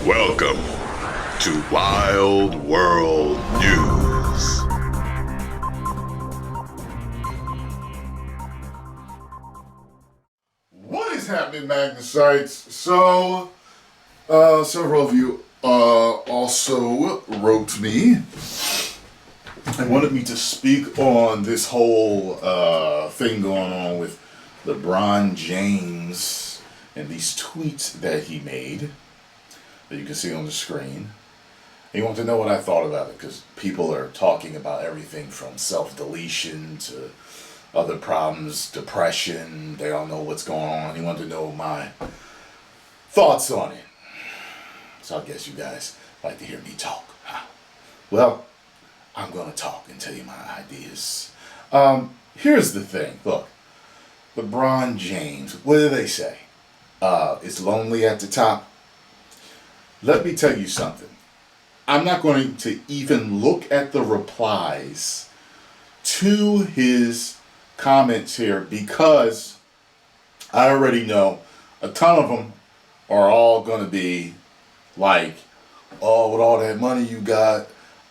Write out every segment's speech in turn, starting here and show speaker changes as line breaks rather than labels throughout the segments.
Welcome to Wild World News.
What is happening, Magnusites? So, several of you also wrote me and wanted me to speak on this whole thing going on with LeBron James and these tweets that he made that you can see on the screen. He wanted to know what I thought about it because people are talking about everything from self-deletion to other problems, depression. They don't know what's going on. He wanted to know my thoughts on it. So I guess you guys like to hear me talk. Huh? Well, I'm going to talk and tell you my ideas. Here's the thing. Look, LeBron James, what do they say? It's lonely at the top. Let me tell you something. I'm not going to even look at the replies to his comments here because I already know a ton of them are all going to be like, oh, with all that money you got,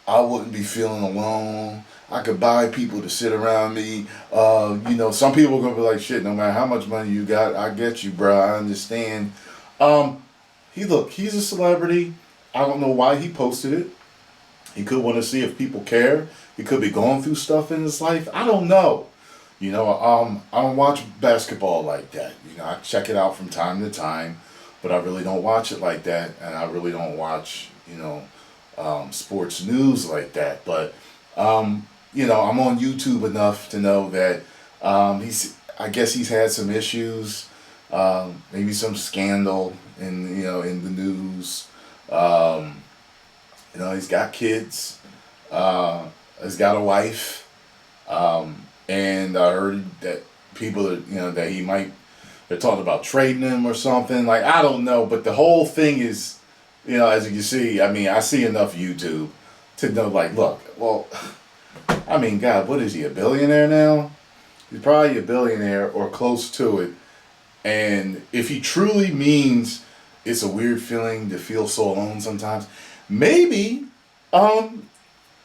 I wouldn't be feeling alone. I could buy people to sit around me. Some people are going to be like, shit, no matter how much money you got, I get you, bro. I understand. He's a celebrity. I don't know why he posted it. He could want to see if people care. He could be going through stuff in his life. I don't know. I don't watch basketball like that. I check it out from time to time, but I really don't watch it like that. And I really don't watch, sports news like that. But, I'm on YouTube enough to know that I guess he's had some issues, maybe some scandal in the news. He's got kids. He's got a wife. And I heard that people are, that he might, they're talking about trading him or something. Like, I don't know. But the whole thing is, as you can see, I see enough YouTube to know, like, look, well, God, what is he, a billionaire now? He's probably a billionaire or close to it. And if he truly means it's a weird feeling to feel so alone sometimes, maybe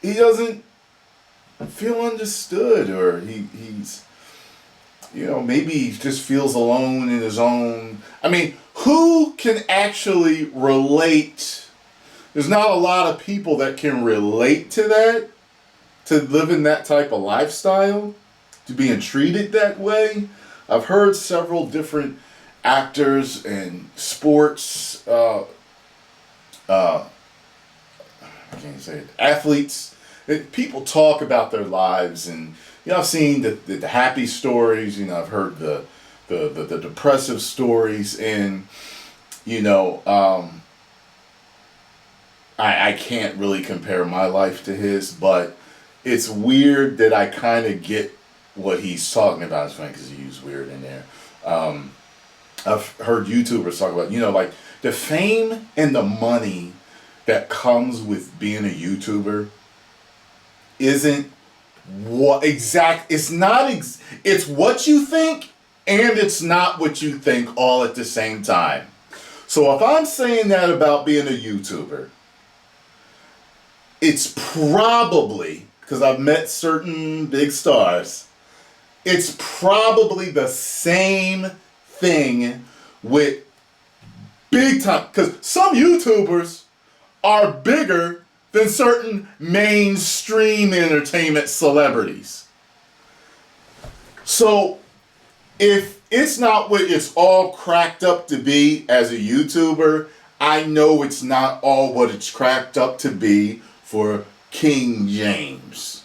he doesn't feel understood, or he's maybe he just feels alone in his own. Who can actually relate? There's not a lot of people that can relate to that, to living that type of lifestyle, to being treated that way. I've heard several different actors and sports athletes. People talk about their lives, and I've seen the happy stories. I've heard the depressive stories, and I can't really compare my life to his, but it's weird that I kind of get what he's talking about. It's funny because he used weird in there. I've heard YouTubers talk about, like the fame and the money that comes with being a YouTuber isn't what exact. It's not. It's what you think, and it's not what you think all at the same time. So if I'm saying that about being a YouTuber, it's probably because I've met certain big stars. It's probably the same thing with big time, because some YouTubers are bigger than certain mainstream entertainment celebrities. So if it's not what it's all cracked up to be as a YouTuber, I know it's not all what it's cracked up to be for King James.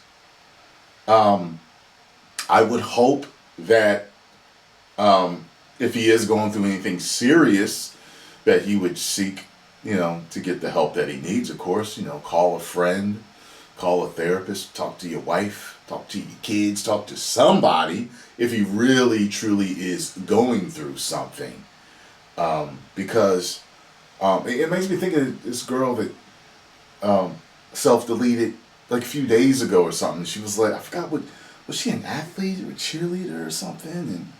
I would hope that if he is going through anything serious, that he would seek, to get the help that he needs, of course. Call a friend, call a therapist, talk to your wife, talk to your kids, talk to somebody if he really, truly is going through something. Because it makes me think of this girl that self-deleted like a few days ago or something. She was like, I forgot was she an athlete or a cheerleader or something? And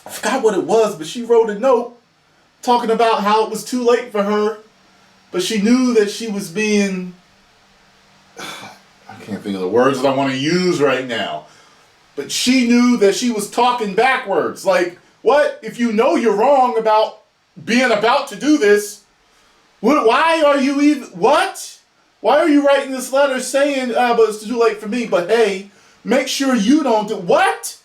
I forgot what it was, but she wrote a note talking about how it was too late for her but she knew that she was being, I can't think of the words that I want to use right now, but she knew that she was talking backwards. Like, what? If you know you're wrong about being about to do this, why are you even, what? Why are you writing this letter saying, but it's too late for me, but hey, make sure you don't do, what?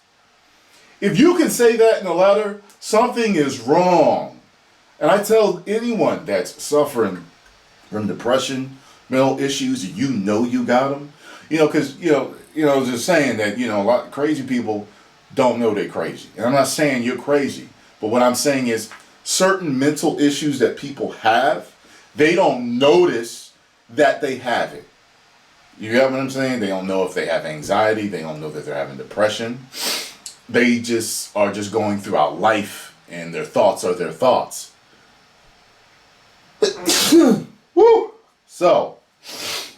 If you can say that in a letter, something is wrong. And I tell anyone that's suffering from depression, mental issues, you know you got them. Because, just saying that, a lot of crazy people don't know they're crazy. And I'm not saying you're crazy. But what I'm saying is certain mental issues that people have, they don't notice that they have it. You get what I'm saying? They don't know if they have anxiety. They don't know that they're having depression. They just are just going throughout life, and their thoughts are their thoughts. Woo! So,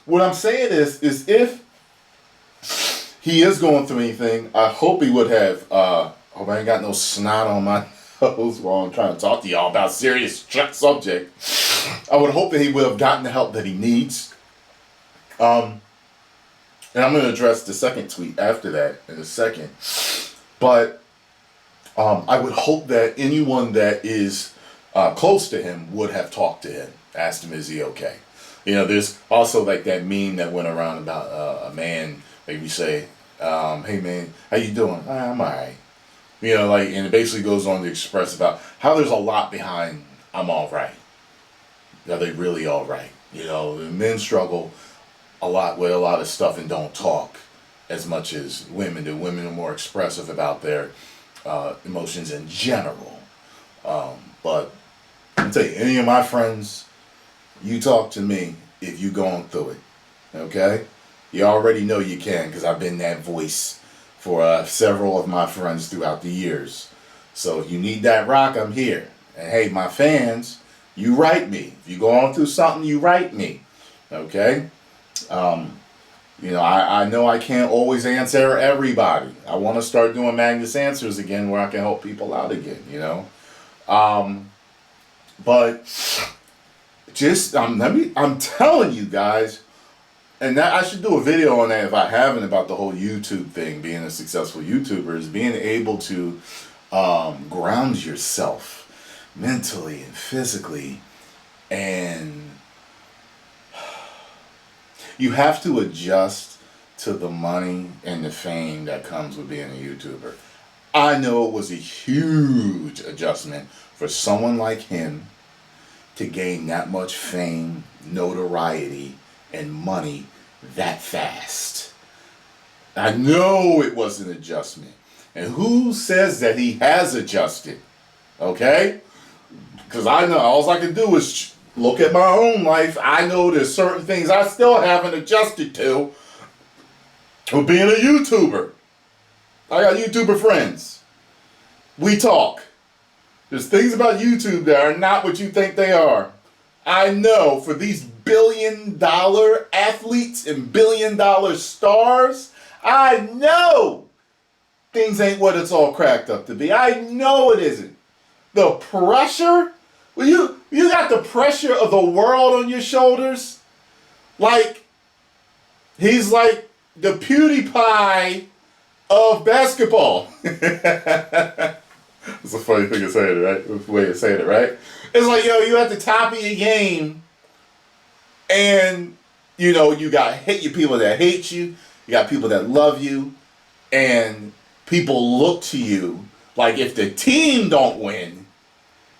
what I'm saying is if he is going through anything, I hope he would have, hope I ain't got no snot on my nose while I'm trying to talk to y'all about a serious subject. I would hope that he would have gotten the help that he needs. And I'm going to address the second tweet after that in a second. But I would hope that anyone that is close to him would have talked to him, asked him, is he okay? There's also like that meme that went around about a man, like we say, hey man, how you doing? I'm all right. And it basically goes on to express about how there's a lot behind I'm all right. Are they really all right? Men struggle a lot with a lot of stuff and don't talk as much as women do. Women are more expressive about their emotions in general. But I'll tell you, any of my friends, you talk to me if you're going through it, okay? You already know you can, because I've been that voice for several of my friends throughout the years. So if you need that rock, I'm here. And hey, my fans, you write me. If you're going through something, you write me, okay? I know I can't always answer everybody. I want to start doing Magnus Answers again where I can help people out again, But just, I'm telling you guys, and that I should do a video on that if I haven't, about the whole YouTube thing, being a successful YouTuber, is being able to ground yourself mentally and physically, and you have to adjust to the money and the fame that comes with being a YouTuber. I know it was a huge adjustment for someone like him to gain that much fame, notoriety, and money that fast. I know it was an adjustment. And who says that he has adjusted? Okay? Because I know all I can do is look at my own life. I know there's certain things I still haven't adjusted to with being a YouTuber. I got YouTuber friends. We talk. There's things about YouTube that are not what you think they are. I know for these billion-dollar athletes and billion-dollar stars, I know things ain't what it's all cracked up to be. I know it isn't. The pressure, well, you got the pressure of the world on your shoulders. Like, he's like the PewDiePie of basketball. It's a funny thing to say it, right? Way of saying it, right? It's like, you at the top of your game, and you got people that hate you, you got people that love you, and people look to you like if the team don't win,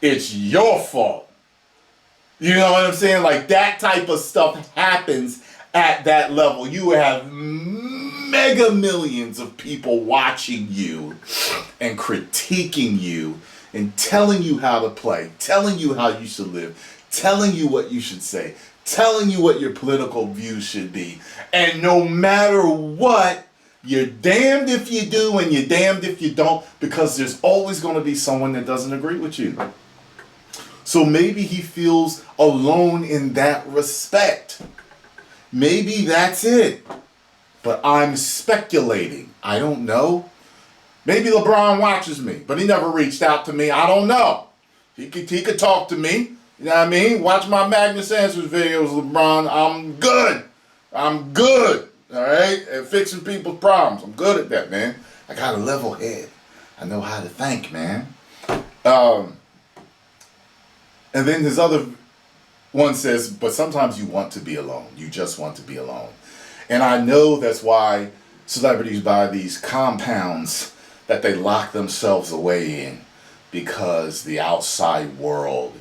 it's your fault. You know what I'm saying? Like, that type of stuff happens at that level. You have mega millions of people watching you and critiquing you and telling you how to play, telling you how you should live, telling you what you should say, telling you what your political views should be. And no matter what, you're damned if you do and you're damned if you don't, because there's always going to be someone that doesn't agree with you. So maybe he feels alone in that respect. Maybe that's it. But I'm speculating. I don't know. Maybe LeBron watches me, but he never reached out to me. I don't know. He could talk to me. You know what I mean? Watch my Magnus Answers videos, LeBron. I'm good. I'm good. All right? At fixing people's problems. I'm good at that, man. I got a level head. I know how to think, man. And then this other one says, but sometimes you want to be alone. You just want to be alone. And I know that's why celebrities buy these compounds that they lock themselves away in, because the outside world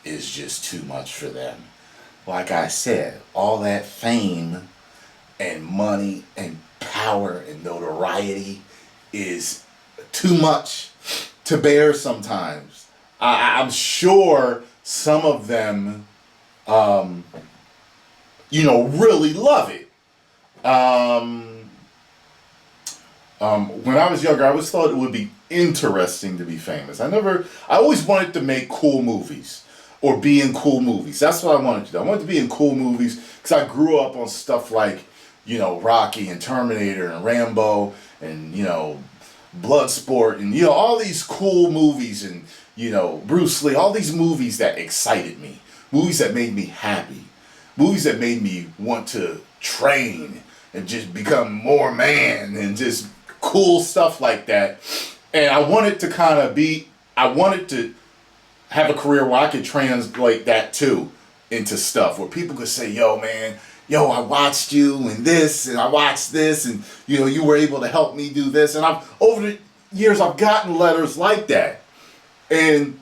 is just too much for them. Like I said, all that fame and money and power and notoriety is too much to bear sometimes. I'm sure some of them, really love it. When I was younger, I always thought it would be interesting to be famous. I always wanted to make cool movies or be in cool movies. That's what I wanted to do. I wanted to be in cool movies because I grew up on stuff like, Rocky and Terminator and Rambo and, Bloodsport and, all these cool movies and, Bruce Lee, all these movies that excited me, movies that made me happy, movies that made me want to train and just become more man and just cool stuff like that. And I wanted to have a career where I could translate that too into stuff where people could say, yo, man, I watched you and this, and I watched this, and, you were able to help me do this. And over the years, I've gotten letters like that. And,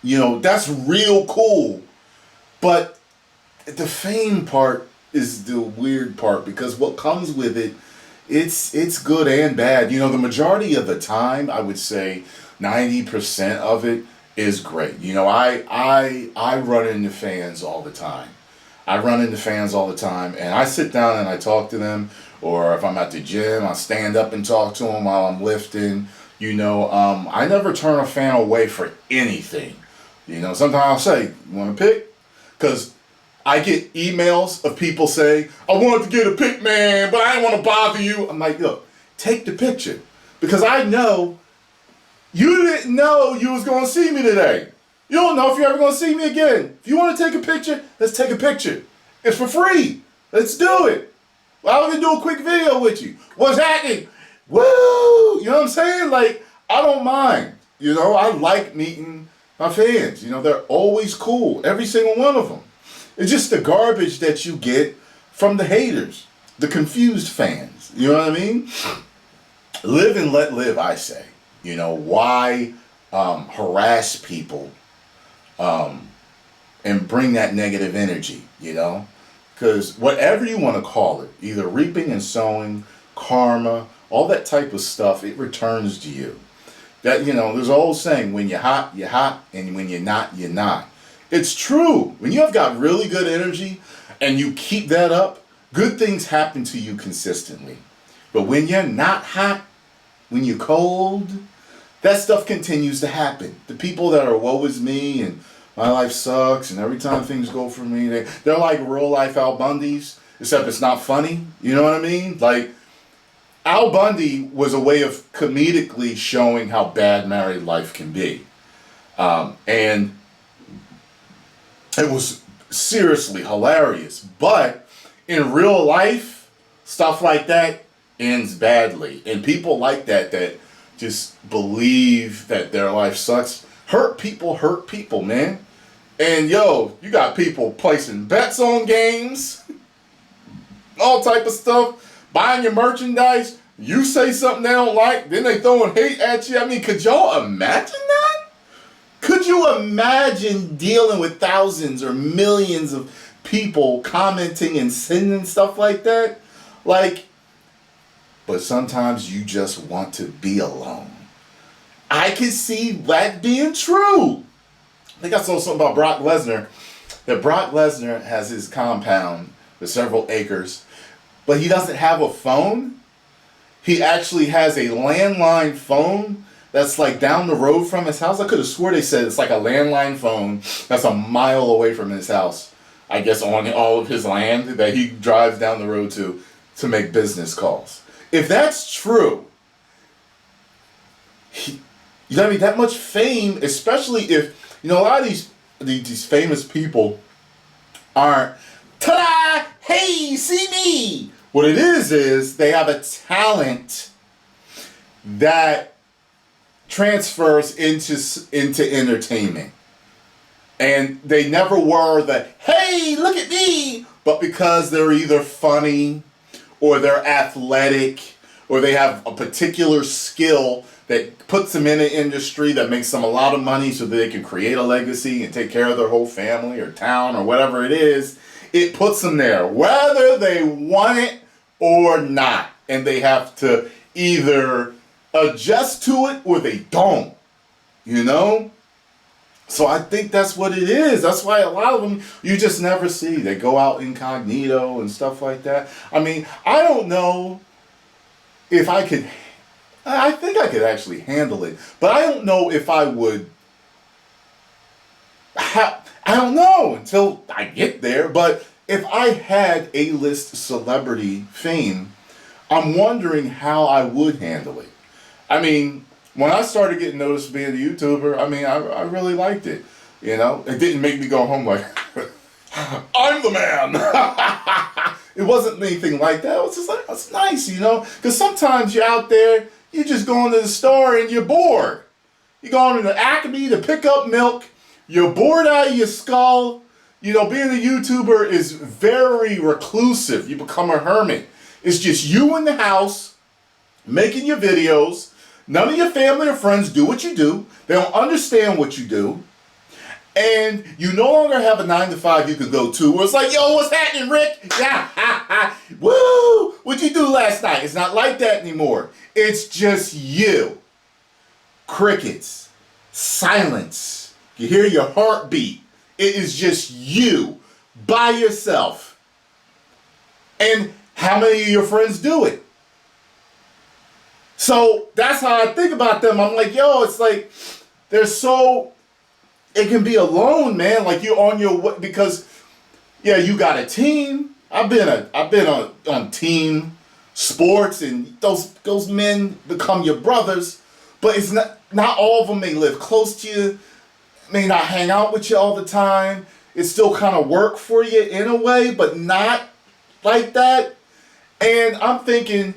that's real cool. But the fame part is the weird part, because what comes with it, it's good and bad. The majority of the time, I would say 90% of it is great. I run into fans all the time. And I sit down and I talk to them, or if I'm at the gym, I stand up and talk to them while I'm lifting. I never turn a fan away for anything. Sometimes I'll say, you want to pick? Because I get emails of people saying, I wanted to get a pic, man, but I didn't want to bother you. I'm like, look, take the picture. Because I know you didn't know you was going to see me today. You don't know if you're ever going to see me again. If you want to take a picture, let's take a picture. It's for free. Let's do it. Well, I'm going to do a quick video with you. What's happening? Woo! You know what I'm saying? Like, I don't mind. I like meeting my fans. They're always cool. Every single one of them. It's just the garbage that you get from the haters, the confused fans. You know what I mean? Live and let live, I say. Why harass people and bring that negative energy, Because whatever you want to call it, either reaping and sowing, karma, all that type of stuff, it returns to you. That, there's an old saying, when you're hot, and when you're not, you're not. It's true. When you have got really good energy and you keep that up, good things happen to you consistently. But when you're not hot, when you're cold, that stuff continues to happen. The people that are woe is me and my life sucks and every time things go for me, they're like real life Al Bundys, except it's not funny. You know what I mean? Like, Al Bundy was a way of comedically showing how bad married life can be. And it was seriously hilarious. But in real life, stuff like that ends badly. And people like that just believe that their life sucks. Hurt people, man. And you got people placing bets on games, all type of stuff, buying your merchandise. You say something they don't like, then they throwing hate at you. I mean, could y'all imagine that? Could you imagine dealing with thousands or millions of people commenting and sending stuff like that? But sometimes you just want to be alone. I can see that being true. I think I saw something about Brock Lesnar, that Brock Lesnar has his compound with several acres, but he doesn't have a phone. He actually has a landline phone that's like down the road from his house. I could have swore they said it's like a landline phone that's a mile away from his house. I guess on all of his land that he drives down the road to make business calls. If that's true, that much fame, especially if, a lot of these these famous people aren't, ta-da, hey, see me. What it is they have a talent that transfers into entertainment. And they never were the, hey, look at me, but because they're either funny or they're athletic or they have a particular skill that puts them in an industry that makes them a lot of money so that they can create a legacy and take care of their whole family or town or whatever it is, it puts them there, whether they want it or not. And they have to either adjust to it or they don't, you know? So I think that's what it is. That's why a lot of them you just never see. They go out incognito and stuff like that. I mean, I don't know if I could, I think I could actually handle it, but I don't know if I would, I don't know until I get there, but if I had A-list celebrity fame, I'm wondering how I would handle it. I mean, when I started getting noticed being a YouTuber, I mean, I really liked it. You know, it didn't make me go home like, I'm the man. It wasn't anything like that. It was just like, it's nice, you know, because sometimes you're out there, you just go into the store and you're bored. You're going to the Acme to pick up milk. You're bored out of your skull. You know, being a YouTuber is very reclusive. You become a hermit. It's just you in the house making your videos. None of your family or friends do what you do. They don't understand what you do. And you no longer have a 9-to-5 you can go to where it's like, yo, what's happening, Rick? Yeah, woo! What'd you do last night? It's not like that anymore. It's just you. Crickets. Silence. You hear your heartbeat. It is just you by yourself. And how many of your friends do it? So that's how I think about them. I'm like, yo, it's like they're so, it can be alone, man. Like you're on your way because, yeah, you got a team. I've been on team sports, and those men become your brothers. But it's not all of them may live close to you, may not hang out with you all the time. It still kind of work for you in a way, but not like that. And I'm thinking,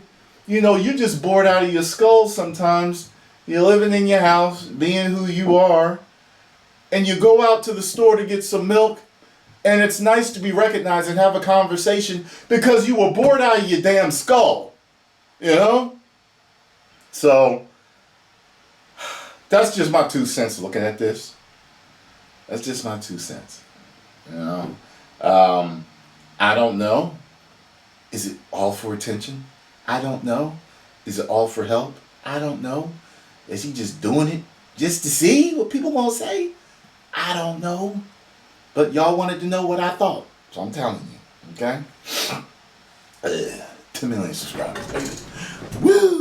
you know, you're just bored out of your skull sometimes. You're living in your house, being who you are, and you go out to the store to get some milk, and it's nice to be recognized and have a conversation because you were bored out of your damn skull, you know? So, that's just my 2 cents looking at this. That's just my 2 cents, you know? I don't know. Is it all for attention? I don't know. Is it all for help? I don't know. Is he just doing it just to see what people won't say? I don't know. But y'all wanted to know what I thought. So I'm telling you. Okay? 2 million subscribers, baby. Woo!